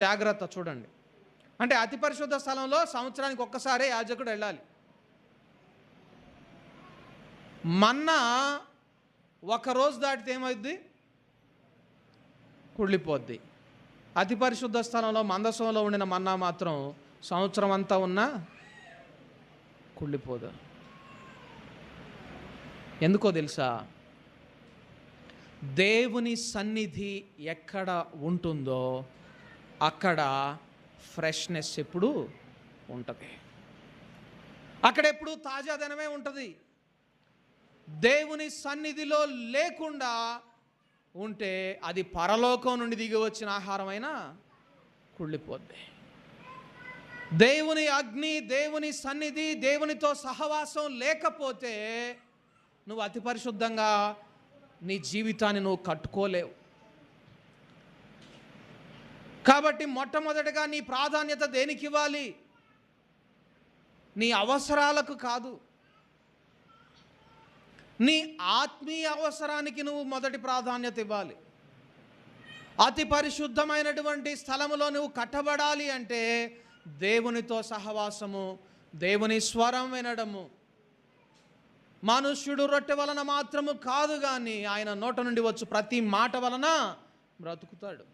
జాగ్రత్త చూడండి. అంటే అతి పరిశుద్ధ స్థలంలో సంవత్సరానికి ఒక్కసారే యాజకుడు వెళ్ళాలి. మన్నా ఒకరోజు దాటితే ఏమైద్ది? కుళ్ళిపోద్ది. అతి పరిశుద్ధ స్థలంలో మందసంలో ఉండిన మన్నా మాత్రం సంవత్సరం అంతా ఉన్నా కుళ్ళిపోదు. ఎందుకో తెలుసా? దేవుని సన్నిధి ఎక్కడ ఉంటుందో అక్కడ ఫ్రెష్నెస్ ఎప్పుడు ఉంటుంది. అక్కడ ఎప్పుడు తాజాదనమే ఉంటుంది. దేవుని సన్నిధిలో లేకుండా ఉంటే అది పరలోకం నుండి దిగి వచ్చిన ఆహారమైనా కుళ్ళిపోద్ది. దేవుని అగ్ని, దేవుని సన్నిధి, దేవునితో సహవాసం లేకపోతే నువ్వు అతి పరిశుద్ధంగా నీ జీవితాన్ని నువ్వు కట్టుకోలేవు. కాబట్టి మొట్టమొదటిగా నీ ప్రాధాన్యత దేనికి ఇవ్వాలి? నీ అవసరాలకు కాదు, నీ ఆత్మీయ అవసరానికి నువ్వు మొదటి ప్రాధాన్యత ఇవ్వాలి. అతి పరిశుద్ధమైనటువంటి స్థలములో నువ్వు కట్టబడాలి అంటే దేవునితో సహవాసము, దేవుని స్వరం వినడము. మనుష్యుడు రొట్టె వలన మాత్రము కాదు, కానీ ఆయన నోట నుండి వచ్చు ప్రతి మాట వలన బ్రతుకుతాడు.